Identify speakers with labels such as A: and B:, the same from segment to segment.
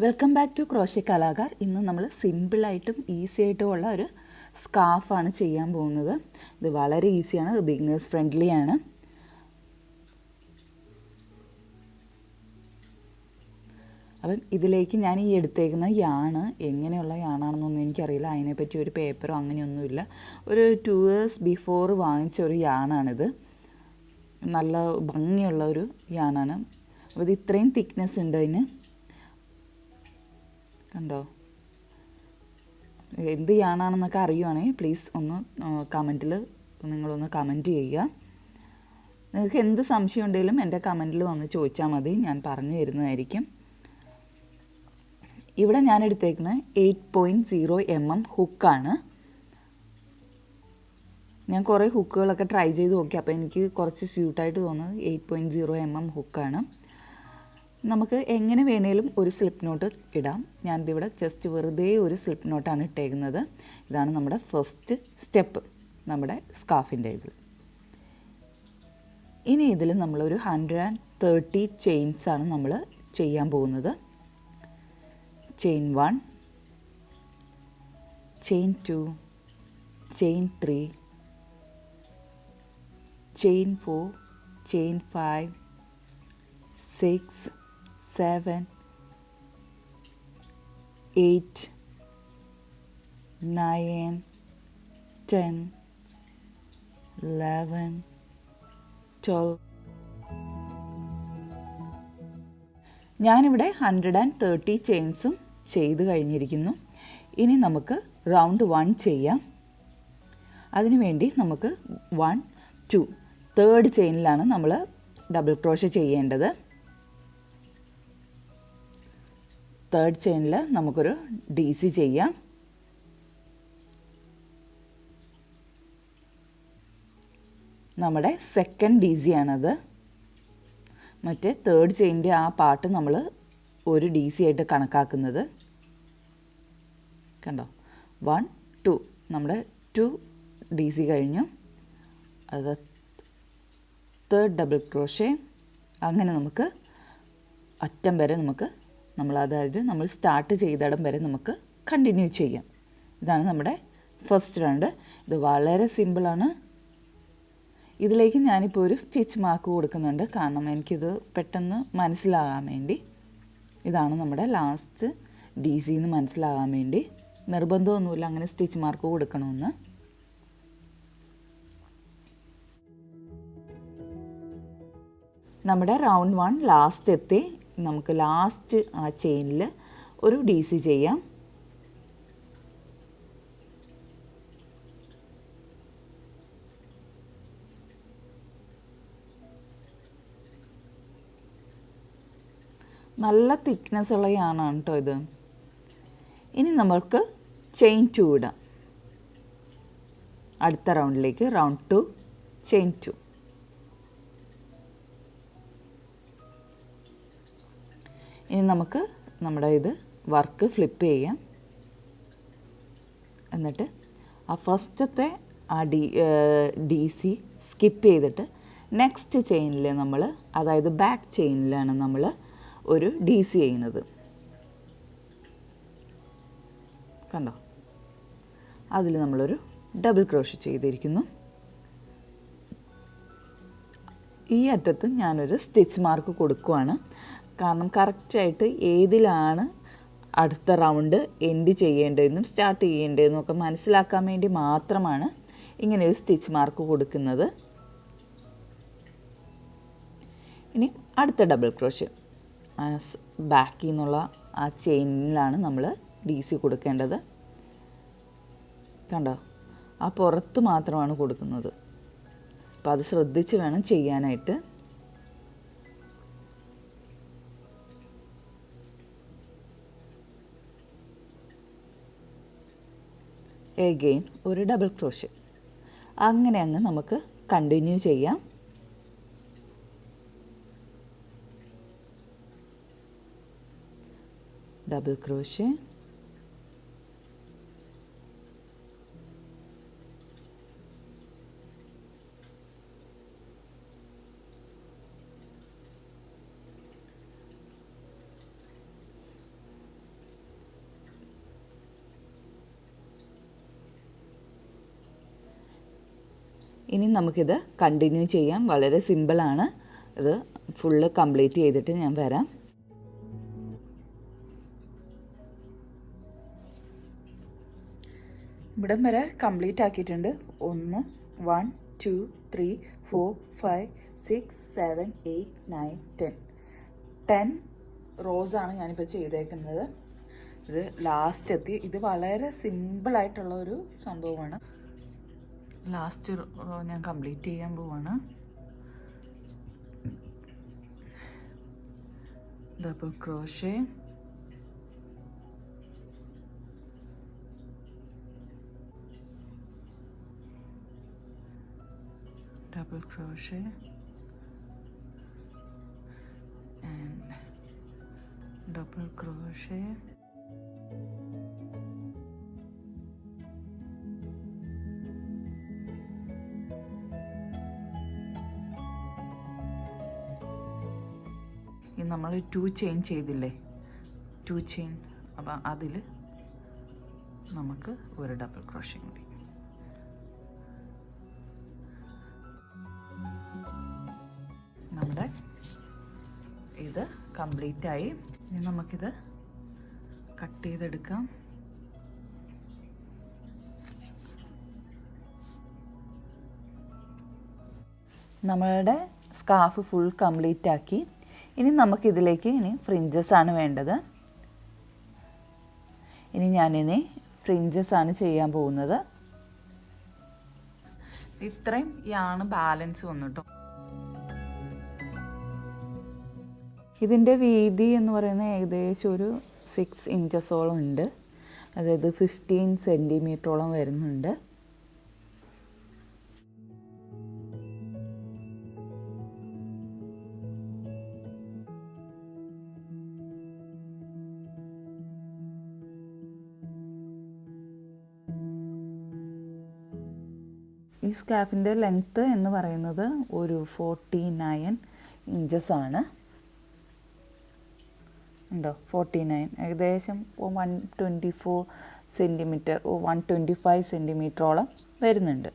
A: Welcome back to crochet Kalakar. ഇന്ന് നമ്മൾ സിമ്പിളായിട്ടും easy ആയിട്ടും ഉള്ള ഒരു സ്കാർഫാണ് ചെയ്യാൻ പോകുന്നത്. ഇത് വളരെ ഈസിയാണ്, ബിഗിനേഴ്സ് ഫ്രണ്ട്ലി ആണ്. അപ്പം ഇതിലേക്ക് ഞാൻ ഈ എടുത്തേക്കുന്ന യാണ് എങ്ങനെയുള്ള യാണാണെന്നൊന്നും എനിക്കറിയില്ല. അതിനെപ്പറ്റി ഒരു പേപ്പറോ അങ്ങനെയൊന്നുമില്ല. ഒരു 2 years ബിഫോർ വാങ്ങിച്ച ഒരു യാണാണിത്. നല്ല ഭംഗിയുള്ള ഒരു യാണാണ്. അപ്പോൾ ഇത് ഇത്രയും തിക്നെസ് ഉണ്ട് അതിന്. കണ്ടോ? എന്ത് യാണാണെന്നൊക്കെ അറിയുവാണെങ്കിൽ പ്ലീസ് ഒന്ന് കമൻറ്റിൽ നിങ്ങളൊന്ന് കമൻറ്റ് ചെയ്യുക. നിങ്ങൾക്ക് എന്ത് സംശയം ഉണ്ടെങ്കിലും എൻ്റെ കമൻറ്റിൽ വന്ന് ചോദിച്ചാൽ മതി, ഞാൻ പറഞ്ഞു തരുന്നതായിരിക്കും. ഇവിടെ ഞാൻ എടുത്തേക്കുന്നത് 8.0 mm ഹുക്കാണ്. ഞാൻ കുറേ ഹുക്കുകളൊക്കെ ട്രൈ ചെയ്ത് നോക്കി. അപ്പോൾ എനിക്ക് കുറച്ച് സ്യൂട്ടായിട്ട് തോന്നുന്നത് 8.0 mm ഹുക്കാണ്. നമുക്ക് എങ്ങനെ വേണേലും ഒരു സ്ലിപ്പ് നോട്ട് ഇടാം. ഞാനിതിവിടെ ജസ്റ്റ് വെറുതെ ഒരു സ്ലിപ്പ് നോട്ടാണ് ഇട്ടേക്കുന്നത്. ഇതാണ് നമ്മുടെ ഫസ്റ്റ് സ്റ്റെപ്പ് നമ്മുടെ സ്കാർഫിൻ്റെ ഇതിൽ. ഇനി ഇതിൽ നമ്മളൊരു 130 ചെയിൻസാണ് നമ്മൾ ചെയ്യാൻ പോകുന്നത്. Chain 1, chain 2, chain 3, chain 4, chain 5, 6, 7, 8, 9, 10, 11, 12. ഞാനിവിടെ 130 ചെയിൻസും ചെയ്ത് കഴിഞ്ഞിരിക്കുന്നു. ഇനി നമുക്ക് റൗണ്ട് 1 ചെയ്യാം. അതിനുവേണ്ടി നമുക്ക് 1, 2 തേർഡ് ചെയിനിലാണ് നമ്മൾ ഡബിൾ ക്രോഷേ ചെയ്യേണ്ടത്. തേർഡ് ചെയിനിൽ നമുക്കൊരു DC ചെയ്യാം. നമ്മുടെ സെക്കൻഡ് DC ആണത്. മറ്റേ തേർഡ് ചെയിൻ്റെ ആ പാർട്ട് നമ്മൾ ഒരു DC ആയിട്ട് കണക്കാക്കുന്നത്. കണ്ടോ? 1, 2 നമ്മുടെ 2 DC കഴിഞ്ഞു. അത് തേർഡ് ഡബിൾ ക്രോഷേ. അങ്ങനെ നമുക്ക് അറ്റം വരെ അതായത് നമ്മൾ സ്റ്റാർട്ട് ചെയ്തിടം വരെ നമുക്ക് കണ്ടിന്യൂ ചെയ്യാം. ഇതാണ് നമ്മുടെ ഫസ്റ്റ് റൗണ്ട്. ഇത് വളരെ സിമ്പിളാണ്. ഇതിലേക്ക് ഞാനിപ്പോൾ ഒരു സ്റ്റിച്ച് മാർക്ക് കൊടുക്കുന്നുണ്ട്, കാരണം എനിക്കിത് പെട്ടെന്ന് മനസ്സിലാകാൻ വേണ്ടി. ഇതാണ് നമ്മുടെ ലാസ്റ്റ് DC എന്ന് മനസ്സിലാകാൻ വേണ്ടി. നിർബന്ധമൊന്നുമില്ല അങ്ങനെ സ്റ്റിച്ച് മാർക്ക് കൊടുക്കണമെന്ന്. നമ്മുടെ റൗണ്ട് 1 ലാസ്റ്റ് എത്തി. നമുക്ക് ലാസ്റ്റ് ആ ചെയിനിൽ ഒരു DC ചെയ്യാം. നല്ല തിക്നെസ് ഉള്ള യാണാണ് കേട്ടോ ഇത്. ഇനി നമ്മൾക്ക് ചെയിൻ 2 ഇടാം. അടുത്ത റൗണ്ടിലേക്ക് റൗണ്ട് 2 ചെയിൻ 2. ഇനി നമുക്ക് നമ്മുടെ ഇത് വർക്ക് ഫ്ലിപ്പ് ചെയ്യാം. എന്നിട്ട് ആ ഫസ്റ്റത്തെ ആ DC സ്കിപ്പ് ചെയ്തിട്ട് നെക്സ്റ്റ് ചെയിനിൽ നമ്മൾ, അതായത് ബാക്ക് ചെയിനിലാണ് നമ്മൾ ഒരു DC ചെയ്യുന്നത്. കണ്ടോ? അതിൽ നമ്മളൊരു ഡബിൾ ക്രോഷേ ചെയ്തിരിക്കുന്നു. ഈ അറ്റത്ത് ഞാനൊരു സ്റ്റിച്ച് മാർക്ക് കൊടുക്കുവാണ്, കാരണം കറക്റ്റായിട്ട് ഏതിലാണ് അടുത്ത റൗണ്ട് എൻഡ് ചെയ്യേണ്ടതെന്നും സ്റ്റാർട്ട് ചെയ്യേണ്ടതെന്നും ഒക്കെ മനസ്സിലാക്കാൻ വേണ്ടി മാത്രമാണ് ഇങ്ങനെ ഒരു സ്റ്റിച്ച് മാർക്ക് കൊടുക്കുന്നത്. ഇനി അടുത്ത ഡബിൾ ക്രോഷേ ബാക്കിൽ നിന്നുള്ള ആ ചെയിനിലാണ് നമ്മൾ DC കൊടുക്കേണ്ടത്. കണ്ടോ? ആ പുറത്ത് മാത്രമാണ് കൊടുക്കുന്നത്. അപ്പോൾ അത് ശ്രദ്ധിച്ച് വേണം ചെയ്യാനായിട്ട്. എഗെയിൻ ഒരു ഡബിൾ ക്രോഷേ. അങ്ങനെ അങ്ങ് നമുക്ക് കണ്ടിന്യൂ ചെയ്യാം. ഡബിൾ ക്രോഷേ, ഇനി നമുക്കിത് കണ്ടിന്യൂ ചെയ്യാം. വളരെ സിമ്പിളാണ്. ഇത് ഫുള്ള് കംപ്ലീറ്റ് ചെയ്തിട്ട് ഞാൻ വരാം. ഇവിടം വരെ കംപ്ലീറ്റ് ആക്കിയിട്ടുണ്ട്. 1 1 2 3 4 5 6 7 8 9 10 റോസാണ് ഞാനിപ്പോൾ ചെയ്തേക്കുന്നത്. ഇത് ലാസ്റ്റ് എത്തി. ഇത് വളരെ സിമ്പിളായിട്ടുള്ള ഒരു സംഭവമാണ്. ലാസ്റ്റ് റോ ഞാൻ കംപ്ലീറ്റ് ചെയ്യാൻ പോവാണ്. Double crochet, double crochet and double crochet, ഇനി നമ്മൾ 2 ചെയിൻ ചെയ്തില്ലേ, 2 ചെയിൻ. അപ്പം അതിൽ നമുക്ക് ഒരു ഡബിൾ ക്രോഷേ കൂടി. നമ്മുടെ ഇത് കംപ്ലീറ്റ് ആയി. ഇനി നമുക്കിത് കട്ട് ചെയ്തെടുക്കാം. നമ്മളുടെ സ്കാർഫ് ഫുൾ കംപ്ലീറ്റ് ആക്കി. ഇനി നമുക്കിതിലേക്ക് ഫ്രിഞ്ചസ് ആണ് വേണ്ടത്. ഞാനിനി ഫ്രിഞ്ചസ് ആണ് ചെയ്യാൻ പോകുന്നത്. ഇത്രയും യാണ് ബാലൻസ് വന്നു കേട്ടോ. ഇതിൻ്റെ വീതി എന്ന് പറയുന്നത് ഏകദേശം ഒരു 6 ഇഞ്ചസോളം ഉണ്ട്. അതായത് 15 സെൻറ്റിമീറ്ററോളം വരുന്നുണ്ട്. ഈ സ്കാർഫിൻ്റെ ലെങ്ത്ത് എന്ന് പറയുന്നത് ഒരു 49 ഇഞ്ചസാണ്. ഉണ്ടോ? 49, ഏകദേശം 124 സെൻറ്റിമീറ്റർ 125 സെൻറ്റിമീറ്ററോളം വരുന്നുണ്ട്.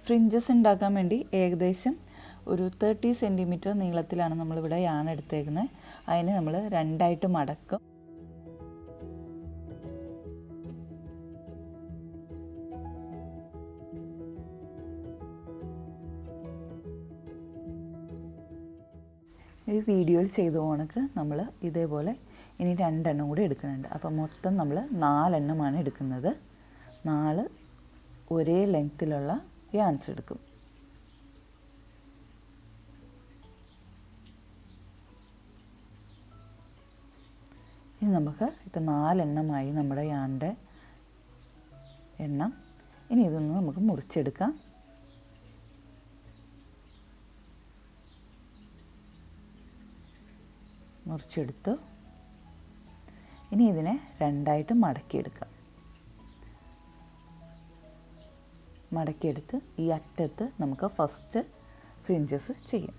A: ഫ്രിഞ്ചസ് ഉണ്ടാക്കാൻ വേണ്ടി ഏകദേശം ഒരു 30 സെൻറ്റിമീറ്റർ നീളത്തിലാണ് നമ്മളിവിടെ യാൺ എടുത്തേക്കുന്നത്. അതിന് നമ്മൾ 2ആയിട്ട് മടക്കും. ഈ വീഡിയോയിൽ ചെയ്ത കണക്ക് നമ്മൾ ഇതേപോലെ ഇനി 2 എണ്ണം കൂടി എടുക്കുന്നുണ്ട്. അപ്പം മൊത്തം നമ്മൾ 4 എണ്ണമാണ് എടുക്കുന്നത്. 4 ഒരേ ലെങ്ത്തിലുള്ള യാൺസ് എടുക്കും. ഇനി നമുക്ക് ഇത് 4 എണ്ണമായി നമ്മുടെ യാണിൻ്റെ എണ്ണം. ഇനി ഇതൊന്ന് നമുക്ക് മുറിച്ചെടുക്കാം. മുറിച്ചെടുത്തു. ഇനി ഇതിനെ 2ആയിട്ട് മടക്കിയെടുക്കാം. മടക്കിയെടുത്ത് ഈ അറ്റത്ത് നമുക്ക് ഫസ്റ്റ് ഫ്രിഞ്ചസ് ചെയ്യാം.